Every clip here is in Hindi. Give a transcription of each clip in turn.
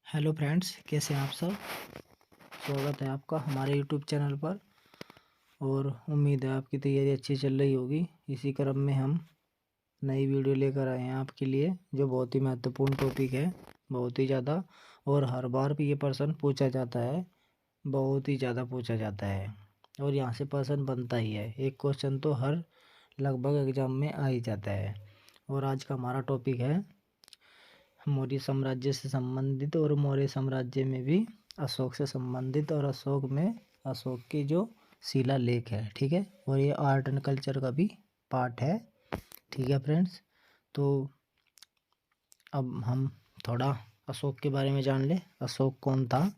हेलो फ्रेंड्स, कैसे हैं आप सब। स्वागत है आपका हमारे यूट्यूब चैनल पर। और उम्मीद है आपकी तैयारी अच्छी चल रही होगी। इसी क्रम में हम नई वीडियो लेकर आए हैं आपके लिए, जो बहुत ही महत्वपूर्ण टॉपिक है, बहुत ही ज़्यादा। और हर बार भी ये प्रश्न पूछा जाता है, बहुत ही ज़्यादा पूछा जाता है। और यहाँ से प्रश्न बनता ही है, एक क्वेश्चन तो हर लगभग एग्जाम में आ ही जाता है। और आज का हमारा टॉपिक है मौर्य साम्राज्य से संबंधित, और मौर्य साम्राज्य में भी अशोक से संबंधित, और अशोक में अशोक की जो शिलालेख है, ठीक है। और ये आर्ट एंड कल्चर का भी पार्ट है, ठीक है फ्रेंड्स। तो अब हम थोड़ा अशोक के बारे में जान ले। अशोक कौन था।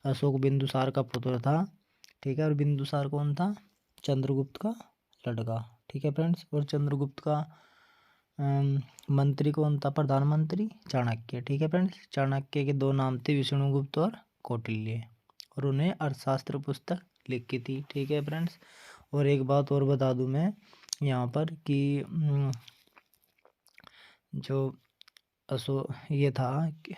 अशोक बिंदुसार का पुत्र था, ठीक है। और बिंदुसार कौन था, चंद्रगुप्त का लड़का, ठीक है फ्रेंड्स। और चंद्रगुप्त का मंत्री कौन था, प्रधानमंत्री चाणक्य, ठीक है फ्रेंड्स। चाणक्य के दो नाम थे, विष्णुगुप्त और कौटिल्य। और उन्हें अर्थशास्त्र पुस्तक लिखी थी, ठीक है फ्रेंड्स। और एक बात और बता दूं मैं यहाँ पर कि जो ये था कि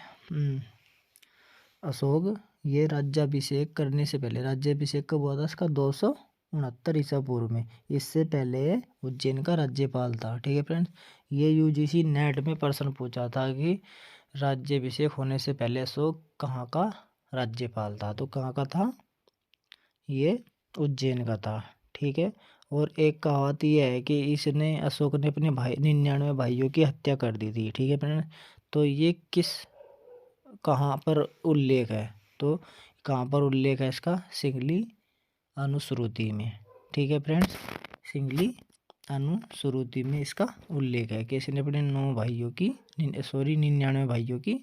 अशोक ये राज्याभिषेक करने से पहले, राज्याभिषेक कब हुआ था इसका, 269 ईसा पूर्व में। इससे पहले उज्जैन का राज्यपाल था, ठीक है फ्रेंड्स। ये यूजीसी नेट में प्रश्न पूछा था कि राज्याभिषेक होने से पहले अशोक कहाँ का राज्यपाल था, तो कहाँ का था, ये उज्जैन का था, ठीक है। और एक कहावत यह है कि इसने अशोक ने अपने 99 भाइयों की हत्या कर दी थी, ठीक है फ्रेंड्स। तो ये किस कहाँ पर उल्लेख है, तो कहाँ पर उल्लेख है इसका, सिंगली अनुश्रुति में, ठीक है फ्रेंड्स। सिंगली अनुश्रुति में इसका उल्लेख है कि इसने अपने 99 भाइयों की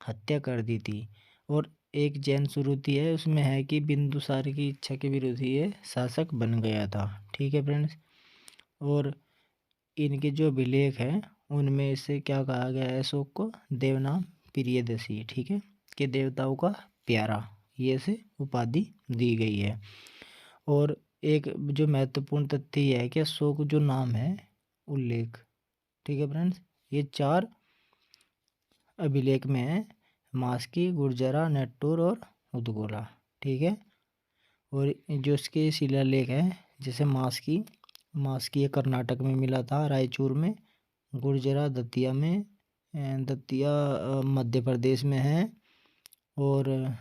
हत्या कर दी थी। और एक जैन श्रुति है, उसमें है कि बिंदुसार की इच्छा के विरुद्ध ये शासक बन गया था, ठीक है फ्रेंड्स। और इनके जो अभिलेख हैं उनमें इसे क्या कहा गया है, अशोक को देवनाम प्रियदर्शी, ठीक है, कि देवताओं का प्यारा, ये से उपाधि दी गई है। और एक जो महत्वपूर्ण तथ्य यह है कि अशोक जो नाम है उल्लेख, ठीक है फ्रेंड्स, ये 4 अभिलेख में है, मास्की, गुर्जरा, नेट्टूर और उदगोला, ठीक है। और जो इसके शिलालेख है, जैसे मास्की ये कर्नाटक में मिला था, रायचूर में। गुर्जरा दतिया में, दतिया मध्य प्रदेश में है। और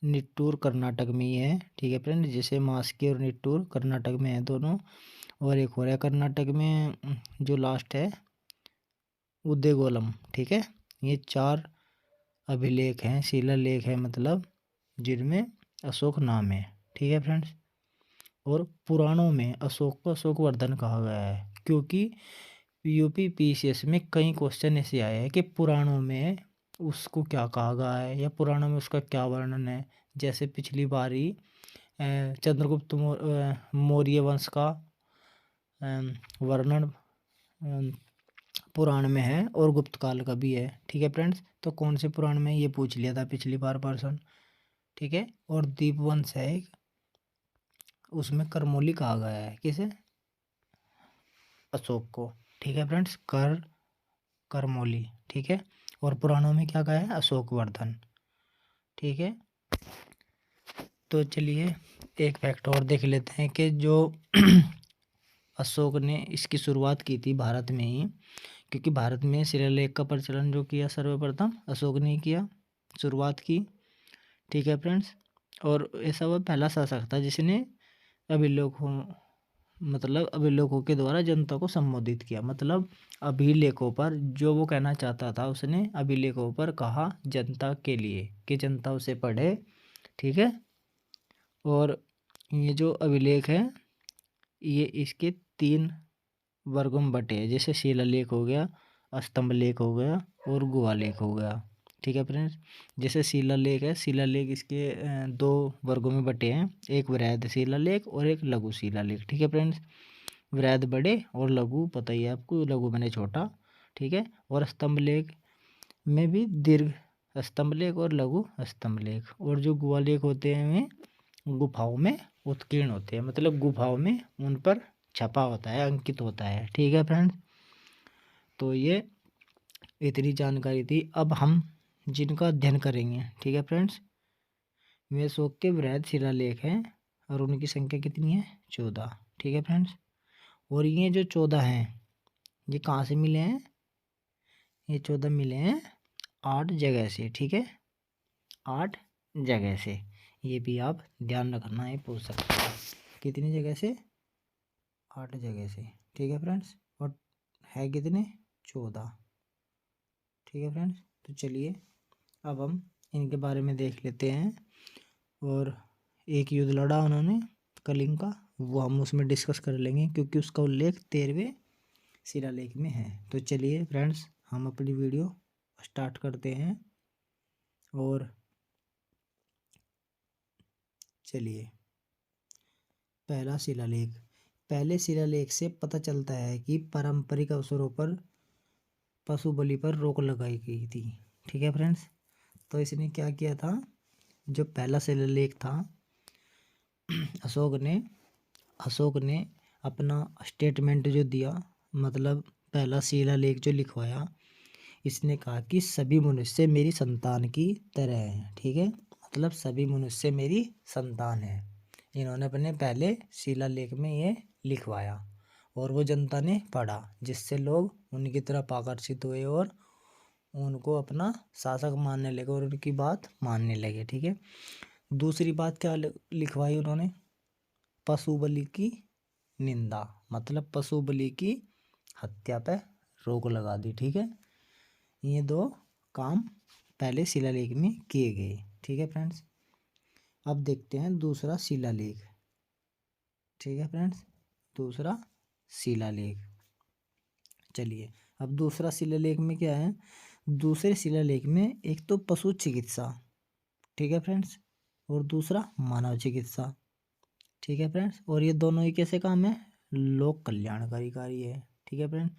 निट्टूर कर्नाटक में ही है, ठीक है फ्रेंड। जैसे मास्की और निट्टूर कर्नाटक में है दोनों। और एक हो रहा है कर्नाटक में जो लास्ट है उदयगोलम, ठीक है। ये 4 अभिलेख हैं, शिलालेख है मतलब, जिनमें अशोक नाम है, ठीक है फ्रेंड्स। और पुराणों में अशोक को अशोकवर्धन कहा गया है, क्योंकि यूपी पीसीएस में कई क्वेश्चन ऐसे आए हैं कि पुराणों में उसको क्या कहा गया है, या पुराणों में उसका क्या वर्णन है। जैसे पिछली बारी चंद्रगुप्त मौर्य वंश का वर्णन पुराण में है, और गुप्त काल का भी है, ठीक है फ्रेंड्स। तो कौन से पुराण में, ये पूछ लिया था पिछली बार पर्सन, ठीक है। और दीपवंश है एक, उसमें करमौली कहा गया है, किसे, अशोक को, ठीक है फ्रेंड्स, करमौली, ठीक है। और पुराणों में क्या कहा है, अशोकवर्धन, ठीक है। तो चलिए एक फैक्ट और देख लेते हैं कि जो अशोक ने इसकी शुरुआत की थी भारत में ही, क्योंकि भारत में शिलालेख का प्रचलन जो किया सर्वप्रथम अशोक ने किया, शुरुआत की, ठीक है फ्रेंड्स। और ऐसा वह पहला शासक था जिसने अभिलेखों के द्वारा जनता को संबोधित किया, मतलब अभिलेखों पर जो वो कहना चाहता था उसने अभिलेखों पर कहा जनता के लिए, कि जनता उसे पढ़े, ठीक है। और ये जो अभिलेख है ये इसके 3 वर्गों में बटे हैं, जैसे शिलालेख हो गया, स्तंभ लेख हो गया, और गुहा लेख हो गया, ठीक है फ्रेंड्स। जैसे शिलालेख है, शिलालेख इसके 2 वर्गों में बटे हैं, एक वृहद शिलालेख और एक लघु शिलालेख, ठीक है फ्रेंड्स। वृहद बड़े और लघु पता ही है आपको, लघु मैंने छोटा, ठीक है। और स्तंभ लेख में भी दीर्घ स्तंभ लेख और लघु स्तंभ लेख। और जो गुहा लेख होते हैं वे गुफाओं में उत्कीर्ण होते हैं, मतलब गुफाओं में उन पर छपा होता है, अंकित होता है, ठीक है फ्रेंड्स। तो ये इतनी जानकारी थी। अब हम जिनका अध्ययन करेंगे। ठीक है फ्रेंड्स, वे अशोक के वृहद शिलालेख हैं और उनकी संख्या कितनी है? 14। ठीक है फ्रेंड्स, और ये जो 14 हैं ये कहाँ से मिले हैं? ये 14 मिले हैं 8 जगह से। ठीक है, 8 जगह से। ये भी आप ध्यान रखना है, पूछ सकते हैं कितनी जगह से? 8 जगह से। ठीक है फ्रेंड्स, और है कितने? 14। ठीक है फ्रेंड्स, तो चलिए अब हम इनके बारे में देख लेते हैं। और एक युद्ध लड़ा उन्होंने कलिंग का, वो हम उसमें डिस्कस कर लेंगे क्योंकि उसका उल्लेख 13वें शिलालेख में है। तो चलिए फ्रेंड्स, हम अपनी वीडियो स्टार्ट करते हैं। और चलिए, पहला शिलालेख। पहले शिलालेख से पता चलता है कि पारंपरिक अवसरों पर पशु बलि पर रोक लगाई गई थी। ठीक है फ्रेंड्स, तो इसने क्या किया था? जो पहला शिलालेख था, अशोक ने अपना स्टेटमेंट जो दिया, मतलब पहला शिलालेख जो लिखवाया, इसने कहा कि सभी मनुष्य मेरी संतान की तरह हैं। ठीक है, मतलब सभी मनुष्य मेरी संतान है। इन्होंने अपने पहले शिलालेख में ये लिखवाया और वो जनता ने पढ़ा, जिससे लोग उनकी तरफ आकर्षित हुए और उनको अपना शासक मानने लगे और उनकी बात मानने लगे। ठीक है, दूसरी बात क्या लिखवाई उन्होंने? पशु बलि की निंदा, मतलब पशु बलि की हत्या पर रोक लगा दी। ठीक है, ये 2 काम पहले शिलालेख में किए गए। ठीक है फ्रेंड्स, अब देखते हैं दूसरा शिलालेख। ठीक है फ्रेंड्स, दूसरा शिलालेख। चलिए, अब दूसरा शिलालेख में क्या है? दूसरे शिलालेख में एक तो पशु चिकित्सा, ठीक है फ्रेंड्स, और दूसरा मानव चिकित्सा। ठीक है फ्रेंड्स, और ये दोनों ही कैसे काम है? लोक कल्याणकारी कार्य है। ठीक है फ्रेंड्स,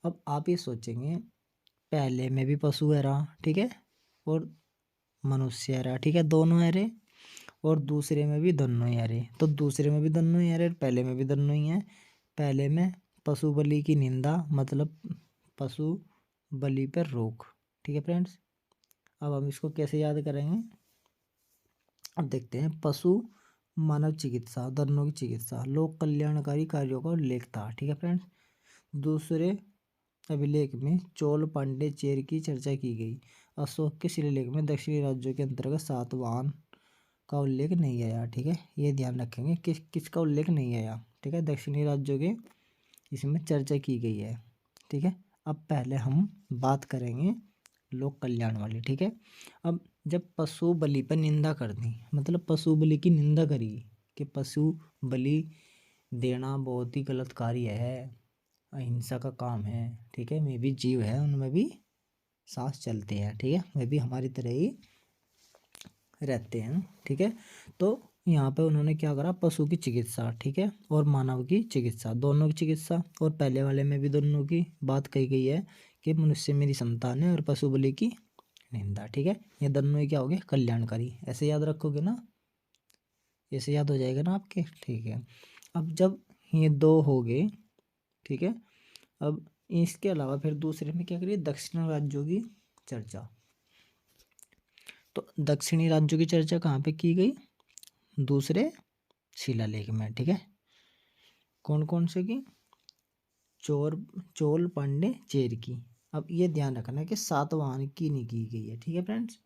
अब आप ये सोचेंगे पहले में भी पशु है रहा, ठीक है, और मनुष्य है रहा, ठीक है, दोनों है रहे, और दूसरे में भी दोनों ही है रहे। तो दूसरे में भी दोनों ही है रहे, पहले में भी दोनों ही है। पहले में पशु बलि की निंदा, मतलब पशु बलि पर रोक। ठीक है फ्रेंड्स, अब हम इसको कैसे याद करेंगे? अब देखते हैं, पशु मानव चिकित्सा, दोनों की चिकित्सा, लोक कल्याणकारी कार्यों का उल्लेख था। ठीक है फ्रेंड्स, दूसरे अभिलेख में चोल पांड्य चेर की चर्चा की गई। अशोक के शिलालेख में दक्षिणी राज्यों के अंतर्गत सातवाहन का उल्लेख नहीं आया। ठीक है, ये ध्यान रखेंगे किसका उल्लेख नहीं आया। ठीक है, दक्षिणी राज्यों के इसमें चर्चा की गई है। ठीक है, अब पहले हम बात करेंगे लोक कल्याण वाली। ठीक है, अब जब पशु बलि पर निंदा कर दी, मतलब पशु बलि की निंदा करी कि पशु बलि देना बहुत ही गलत कार्य है, अहिंसा का काम है। ठीक है, वे भी जीव है, उनमें भी सांस चलते हैं। ठीक है, वे भी हमारी तरह ही रहते हैं। ठीक है, तो यहाँ पे उन्होंने क्या करा? पशु की चिकित्सा, ठीक है, और मानव की चिकित्सा, दोनों की चिकित्सा, और पहले वाले में भी दोनों की बात कही गई है कि मनुष्य मेरी संतान है, और पशु बलि की निंदा। ठीक है, ये दोनों ही क्या हो गए? कल्याणकारी। ऐसे याद रखोगे ना, ऐसे याद हो जाएगा ना आपके। ठीक है, अब जब ये 2 हो गए, ठीक है, अब इसके अलावा फिर दूसरे में क्या करिए? दक्षिण राज्यों की चर्चा। तो दक्षिणी राज्यों की चर्चा कहाँ पे की गई? दूसरे शिलालेख में। ठीक है, कौन कौन से की? चोल पांड्य चेर की। अब ये ध्यान रखना कि सातवाहन की नहीं की गई है। ठीक है फ्रेंड्स,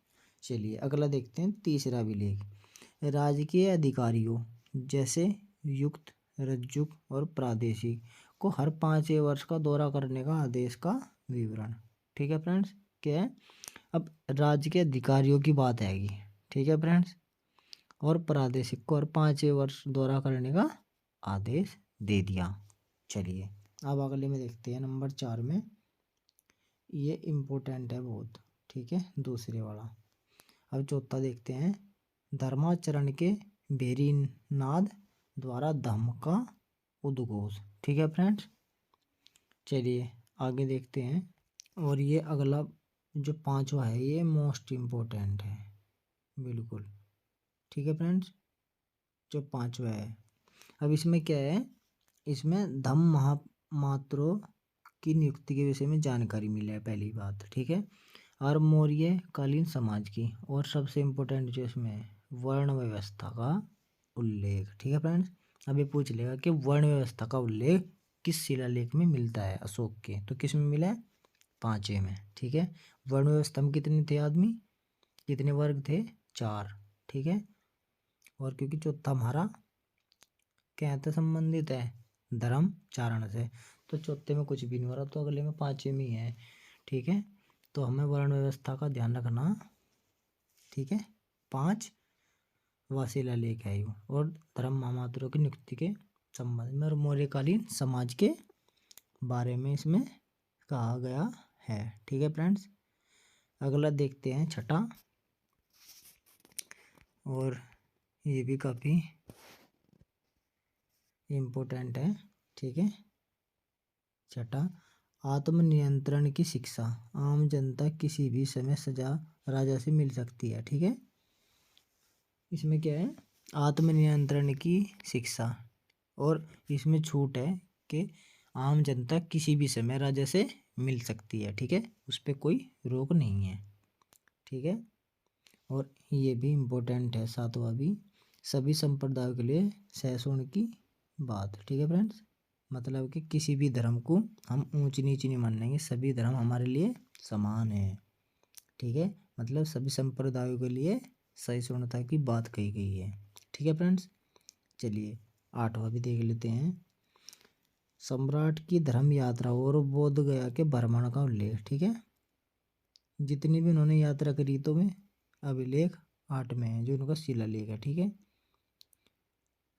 चलिए अगला देखते हैं, तीसरा अभिलेख। राजकीय अधिकारियों जैसे युक्त, रज्जुक और प्रादेशिक को हर 5 वर्ष का दौरा करने का आदेश का विवरण। ठीक है फ्रेंड्स, क्या है? अब राज्य के अधिकारियों की बात आएगी। ठीक है फ्रेंड्स, और प्रादेशिक को हर 5 वर्ष दौरा करने का आदेश दे दिया। चलिए अब अगले में देखते हैं, नंबर 4 में। ये इम्पोर्टेंट है बहुत। ठीक है, दूसरे वाला। अब चौथा देखते हैं, धर्माचरण के भेरीनाद द्वारा धम्म का उद्घोष। ठीक है फ्रेंड्स, चलिए आगे देखते हैं। और ये अगला जो 5वां है, ये मोस्ट इम्पोर्टेंट है बिल्कुल। ठीक है फ्रेंड्स, जो 5वां है, अब इसमें क्या है? इसमें धम्म महामात्रों की नियुक्ति के विषय में जानकारी मिले है, पहली बात। ठीक है, और मौर्य कालीन समाज की, और सबसे इम्पोर्टेंट जो इसमें है वर्ण व्यवस्था का उल्लेख। ठीक है फ्रेंड्स, अभी पूछ लेगा कि वर्ण व्यवस्था का उल्लेख किस शिलालेख में मिलता है अशोक के, तो किस में मिला है? 5वें में। ठीक है, वर्ण व्यवस्था में कितने थे आदमी, कितने वर्ग थे? 4। ठीक है, और क्योंकि चौथा हमारा क्या है, संबंधित है धर्म चारण से, तो चौथे में कुछ भी नहीं हो रहा, तो अगले में 5वें में ही है। ठीक है, तो हमें वर्ण व्यवस्था का ध्यान रखना। ठीक है, 5 शिलालेख है ये, और धर्म महामात्रों की नियुक्ति के संबंध में और मौर्यकालीन समाज के बारे में इसमें कहा गया है। ठीक है फ्रेंड्स, अगला देखते हैं छठा, और ये भी काफ़ी इम्पोर्टेंट है। ठीक है, छठा, आत्मनियंत्रण की शिक्षा। आम जनता किसी भी समय सजा राजा से मिल सकती है। ठीक है, इसमें क्या है? आत्मनियंत्रण की शिक्षा, और इसमें छूट है कि आम जनता किसी भी समय राजा से मिल सकती है। ठीक है, उस पर कोई रोक नहीं है। ठीक है, और ये भी इम्पोर्टेंट है 7वां भी, सभी संप्रदायों के लिए सहिष्णुता की बात। ठीक है फ्रेंड्स, मतलब कि किसी भी धर्म को हम ऊंच नीच नहीं मानेंगे, सभी धर्म हमारे लिए समान है। ठीक है, मतलब सभी संप्रदायों के लिए सहिष्णुता की बात कही गई है। ठीक है फ्रेंड्स, चलिए 8वां भी देख लेते हैं, सम्राट की धर्म यात्रा और बोध गया के भ्रमण का उल्लेख। ठीक है, जितनी भी उन्होंने यात्रा करी तो में अभिलेख 8 में है, जो उनका शिलालेख है। ठीक है,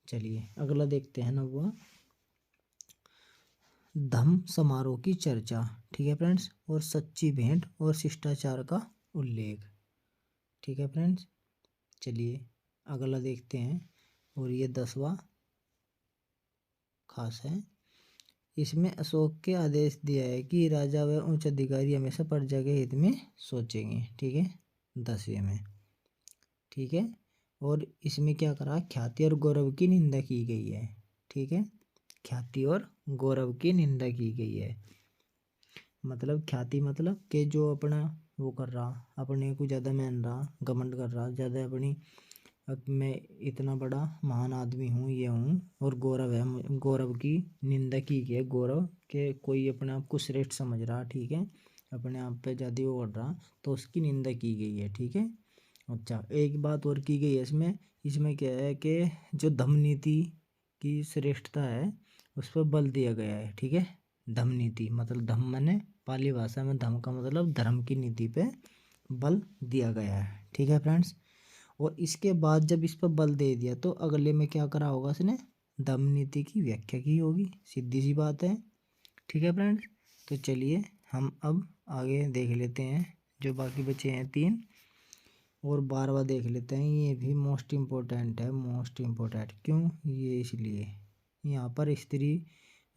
चलिए अगला देखते हैं 9वां, धम्म समारोह की चर्चा। ठीक है फ्रेंड्स, और सच्ची भेंट और शिष्टाचार का उल्लेख। ठीक है फ्रेंड्स, चलिए अगला देखते हैं, और ये 10वां खास है, इसमें अशोक के आदेश दिया है कि राजा व उच्च अधिकारी हमेशा प्रजा के हित में सोचेंगे। ठीक है, 10वें में। ठीक है, और इसमें क्या करा, ख्याति और गौरव की निंदा की गई है। ठीक है, ख्याति और गौरव की निंदा की गई है, मतलब ख्याति मतलब कि जो अपना वो कर रहा, अपने को ज़्यादा मान रहा, घमंड कर रहा, ज़्यादा अपनी अब मैं इतना बड़ा महान आदमी हूँ, ये हूँ, और गौरव है, गौरव की निंदा की गई है, गौरव के कोई अपने आप को श्रेष्ठ समझ रहा। ठीक है, अपने आप पे ज़्यादा वो कर रहा, तो उसकी निंदा की गई है। ठीक है, अच्छा एक बात और की गई है इसमें, इसमें क्या है कि जो धम्म नीति की श्रेष्ठता है उस पर बल दिया गया है। ठीक है, धम्म नीति मतलब धम्म माने पाली भाषा में धम्म का मतलब धर्म की नीति पे बल दिया गया है। ठीक है फ्रेंड्स, और इसके बाद जब इस पर बल दे दिया तो अगले में क्या करा होगा इसने, धम्म नीति की व्याख्या की होगी, सीधी सी बात है। ठीक है फ्रेंड्स, तो चलिए हम अब आगे देख लेते हैं, जो बाकी बचे हैं 3, और 12वां देख लेते हैं। ये भी मोस्ट इम्पोर्टेंट है, मोस्ट इम्पोर्टेंट क्यों, ये इसलिए यहाँ पर स्त्री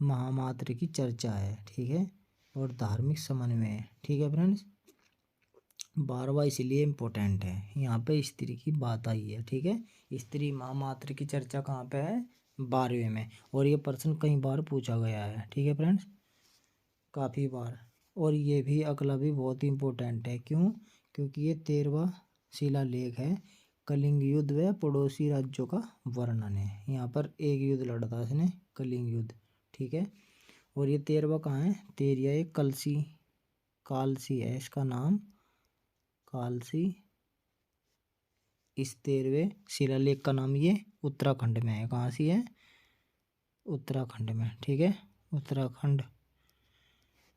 महामात्र की चर्चा है। ठीक है, और धार्मिक समन्वय है। ठीक है फ्रेंड्स, 12वां इसलिए इम्पोर्टेंट है, यहाँ पे स्त्री की बात आई है। ठीक है, स्त्री महामात्र की चर्चा कहाँ पे है, 12वें में, और ये प्रश्न कई बार पूछा गया है। ठीक है फ्रेंड्स, काफ़ी बार, और ये भी अगला भी बहुत इम्पोर्टेंट है, क्यों, क्योंकि ये 13वां शिलालेख है, कलिंग युद्ध व पड़ोसी राज्यों का वर्णन है। यहाँ पर एक युद्ध लड़ा था इसने, कलिंग युद्ध। ठीक है, और ये 13वां कहाँ है, 13वां एक कलसी, कालसी है इसका नाम, कालसी। इस 13वें शिलालेख का नाम ये उत्तराखंड में है, कहाँ सी है, उत्तराखंड में। ठीक है, उत्तराखंड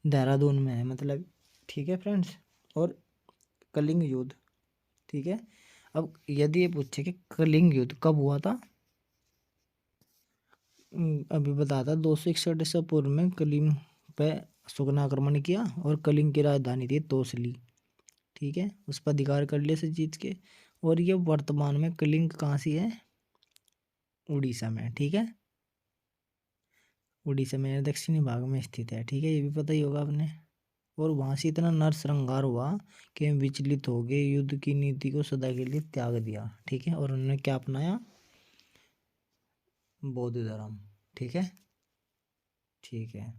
देहरादून में है मतलब। ठीक है फ्रेंड्स, और कलिंग युद्ध। ठीक है, अब यदि ये पूछे कि कलिंग युद्ध कब हुआ था, अभी बताता, 261 ईसा पूर्व में कलिंग पे अशोक ने आक्रमण किया, और कलिंग की राजधानी थी तोसली। ठीक है, उस पर अधिकार कर लिया से जीत के, और ये वर्तमान में कलिंग कहाँ सी है, उड़ीसा में। ठीक है, उड़ीसा में दक्षिणी भाग में स्थित है। ठीक है, ये भी पता ही होगा आपने, और वहां से इतना नरसंहार हुआ कि विचलित हो गए, युद्ध की नीति को सदा के लिए त्याग दिया। ठीक है, और उन्होंने क्या अपनाया, बौद्ध धर्म। ठीक है, ठीक है,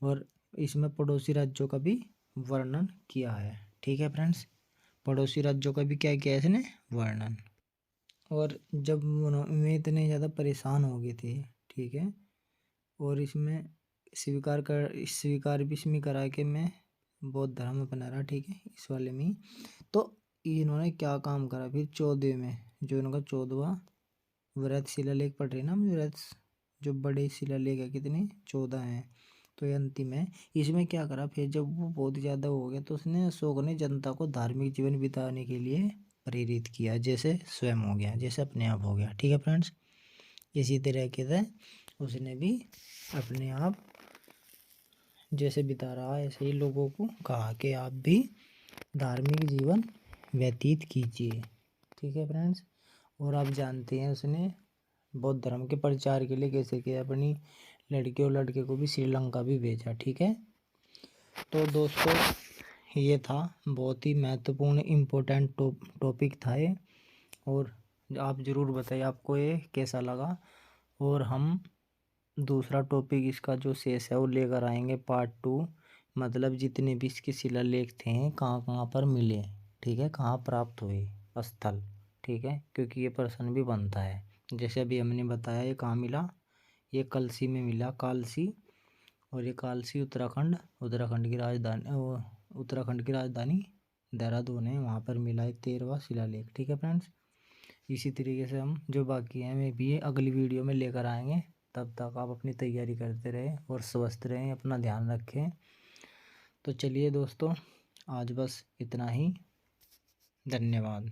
और इसमें पड़ोसी राज्यों का भी वर्णन किया है। ठीक है फ्रेंड्स, पड़ोसी राज्यों का भी क्या किया इसने वर्णन। और जब मैं इतने ज़्यादा परेशान हो गए थे, ठीक है, और इसमें स्वीकार भी इसमें करा के मैं बौद्ध धर्म अपना रहा, ठीक है, इस वाले में। तो इन्होंने क्या काम करा फिर 14 में, जो इनका 14वां वृहत शिलालेख पढ़ रहे ना हम, वृहत जो बड़े शिलालेख है कितने 14 हैं, तो ये अंतिम है। इसमें क्या करा फिर जब वो बहुत ज़्यादा हो गया तो उसने अशोक ने जनता को धार्मिक जीवन बिताने के लिए प्रेरित किया, जैसे स्वयं हो गया, जैसे अपने आप हो गया, ठीक है फ्रेंड्स। इसी तरीके से उसने भी अपने आप जैसे बिता रहा है ऐसे ही लोगों को कहा कि आप भी धार्मिक जीवन व्यतीत कीजिए, ठीक है फ्रेंड्स। और आप जानते हैं उसने बौद्ध धर्म के प्रचार के लिए कैसे किया, अपनी लड़के और लड़के को भी श्रीलंका भी भेजा, ठीक है। तो दोस्तों ये था बहुत ही महत्वपूर्ण इम्पोर्टेंट टॉपिक था ये, और आप ज़रूर बताइए आपको ये कैसा लगा। और हम दूसरा टॉपिक इसका जो शेष है वो लेकर आएंगे पार्ट 2, मतलब जितने भी इसके शिलालेख थे कहाँ कहाँ पर मिले, ठीक है, कहाँ प्राप्त हुए स्थल, ठीक है, क्योंकि ये प्रश्न भी बनता है। जैसे अभी हमने बताया ये कहाँ मिला, ये कलसी में मिला, कालसी, और ये कालसी उत्तराखंड की राजधानी, उत्तराखंड की राजधानी देहरादून है, वहाँ पर मिला है 13वां शिलालेख, ठीक है फ्रेंड्स। इसी तरीके से हम जो बाकी हैं मैं भी अगली वीडियो में लेकर आएंगे। तब तक आप अपनी तैयारी करते रहें और स्वस्थ रहें, अपना ध्यान रखें। तो चलिए दोस्तों, आज बस इतना ही, धन्यवाद।